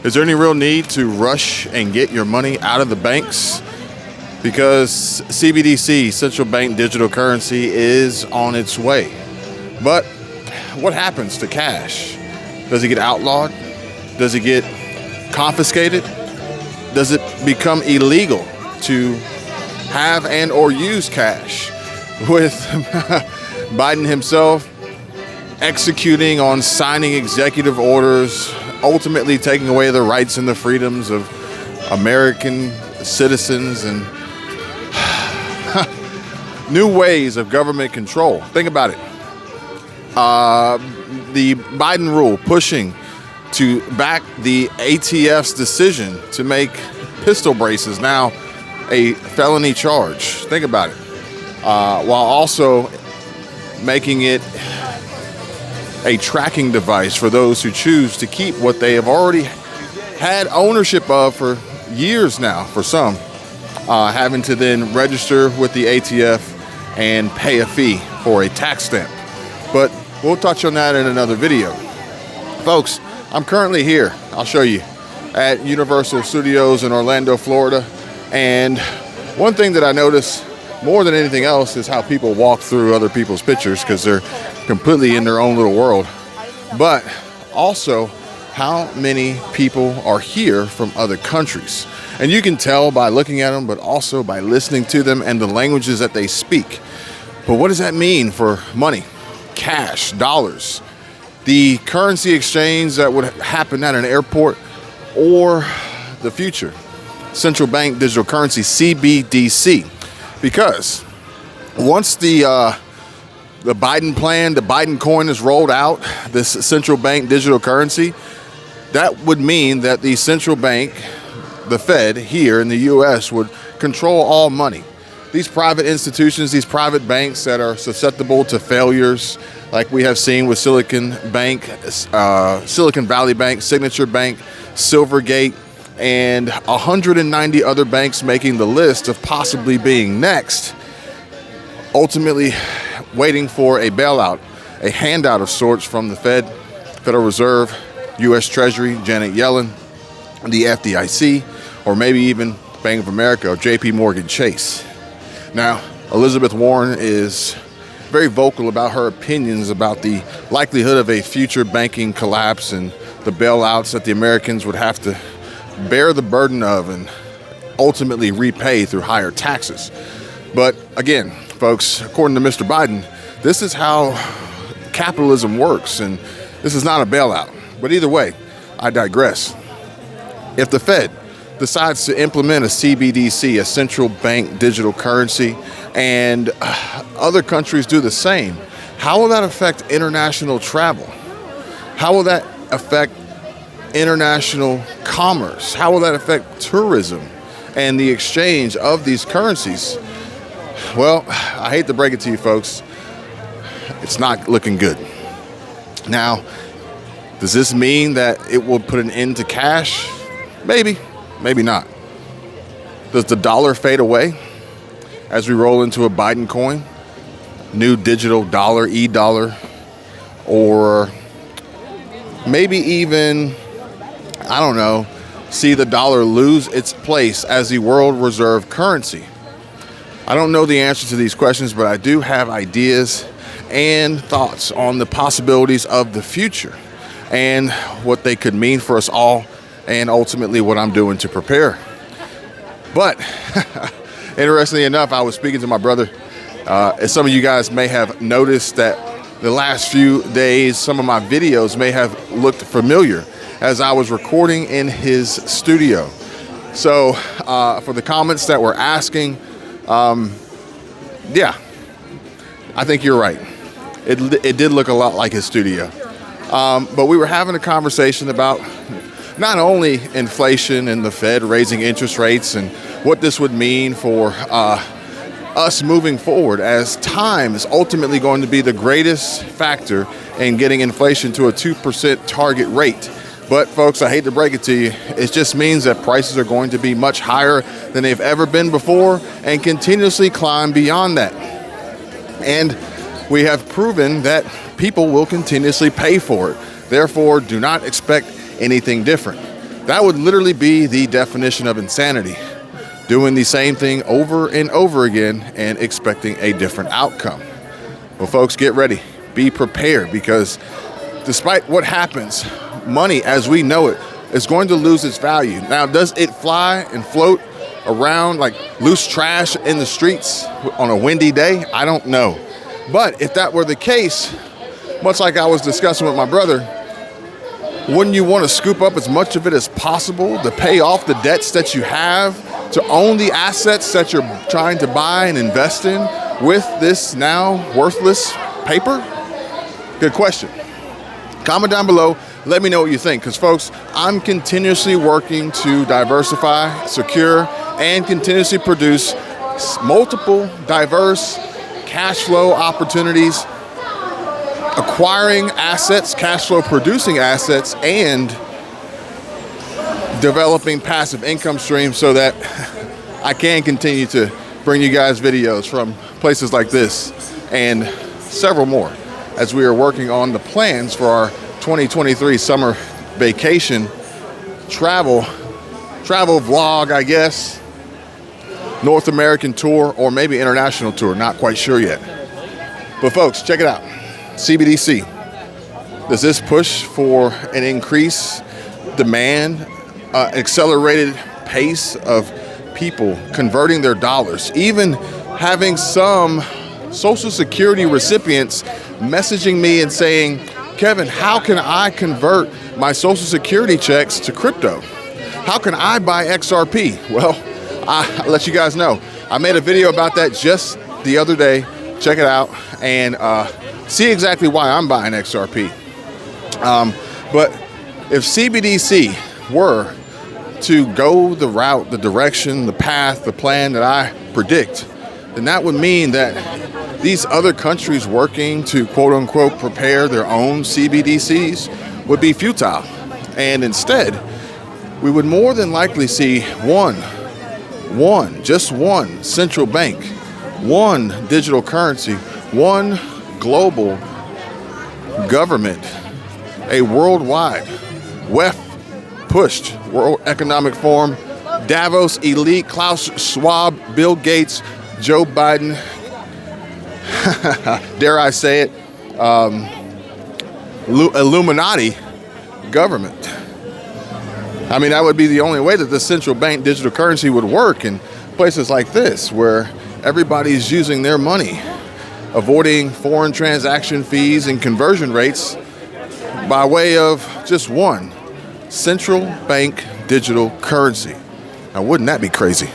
Is there any real need to rush and get your money out of the banks? Because CBDC, central bank digital currency, is on its way. But what happens to cash? Does it get outlawed? Does it get confiscated? Does it become illegal to have and or use cash? With Biden himself executing on signing executive orders, ultimately taking away the rights and the freedoms of American citizens, and new ways of government control. Think about it. The Biden rule pushing to back the ATF's decision to make pistol braces now a felony charge. Think about it. While also making it a tracking device for those who choose to keep what they have already had ownership of for years now, for some, having to then register with the ATF and pay a fee for a tax stamp. But we'll touch on that in another video. Folks, I'm currently here, I'll show you, at Universal Studios in Orlando, Florida. And one thing that I notice more than anything else is how people walk through other people's pictures, because they're completely in their own little world. But also how many people are here from other countries. And you can tell by looking at them, but also by listening to them and the languages that they speak. But what does that mean for money, cash, dollars, the currency exchange that would happen at an airport, or the future central bank digital currency, CBDC? Because once the Biden plan, the Biden coin is rolled out, this central bank digital currency, that would mean that the central bank, the Fed here in the U.S., would control all money. These private institutions, these private banks that are susceptible to failures, like we have seen with Silicon Valley Bank, Signature Bank, Silvergate, and 190 other banks making the list of possibly being next, ultimately waiting for a bailout, a handout of sorts from the Federal Reserve, U.S. Treasury, Janet Yellen, the FDIC, or maybe even Bank of America or JP Morgan Chase. Now, Elizabeth Warren is very vocal about her opinions about the likelihood of a future banking collapse and the bailouts that the Americans would have to bear the burden of and ultimately repay through higher taxes. But again, folks, according to Mr. Biden, this is how capitalism works, and this is not a bailout. But either way, I digress. If the Fed decides to implement a CBDC, a central bank digital currency, and other countries do the same, how will that affect international travel? How will that affect international commerce? How will that affect tourism and the exchange of these currencies? Well, I hate to break it to you folks, it's not looking good. Now, does this mean that it will put an end to cash? Maybe, maybe not. Does the dollar fade away as we roll into a Biden coin, new digital dollar, e-dollar, or maybe even, I don't know, see the dollar lose its place as the world reserve currency? I don't know the answer to these questions, but I do have ideas and thoughts on the possibilities of the future and what they could mean for us all, and ultimately what I'm doing to prepare. But interestingly enough, I was speaking to my brother. As some of you guys may have noticed that the last few days, some of my videos may have looked familiar as I was recording in his studio. So for the comments that were asking, yeah, I think you're right. It did look a lot like his studio. But we were having a conversation about not only inflation and the Fed raising interest rates and what this would mean for us moving forward, as time is ultimately going to be the greatest factor in getting inflation to a 2% target rate. But folks, I hate to break it to you, it just means that prices are going to be much higher than they've ever been before and continuously climb beyond that. And we have proven that people will continuously pay for it. Therefore, do not expect anything different. That would literally be the definition of insanity. Doing the same thing over and over again and expecting a different outcome. Well, folks, get ready. Be prepared, because despite what happens, money as we know it is going to lose its value. Now, does it fly and float around like loose trash in the streets on a windy day? I don't know. But if that were the case, much like I was discussing with my brother, wouldn't you want to scoop up as much of it as possible to pay off the debts that you have, to own the assets that you're trying to buy and invest in with this now worthless paper? Good question. Comment down below. Let me know what you think, because folks, I'm continuously working to diversify, secure, and continuously produce multiple diverse cash flow opportunities, acquiring assets, cash flow producing assets, and developing passive income streams so that I can continue to bring you guys videos from places like this and several more as we are working on the plans for our 2023 summer vacation travel vlog, I guess, North American tour or maybe international tour, not quite sure yet. But folks, check it out. CBDC. Does this push for an increased demand, accelerated pace of people converting their dollars, even having some Social Security recipients messaging me and saying, Kevin, how can I convert my Social Security checks to crypto? How can I buy XRP? Well, I'll let you guys know. I made a video about that just the other day. Check it out and see exactly why I'm buying XRP. But if CBDC were to go the route, the direction, the path, the plan that I predict, then that would mean that these other countries working to quote unquote prepare their own CBDCs would be futile. And instead, we would more than likely see just one central bank, one digital currency, one global government, a worldwide WEF pushed World Economic Forum, Davos elite, Klaus Schwab, Bill Gates, Joe Biden, dare I say it, Illuminati government. I mean, that would be the only way that the central bank digital currency would work in places like this, where everybody's using their money, avoiding foreign transaction fees and conversion rates by way of just one central bank digital currency. Now, wouldn't that be crazy?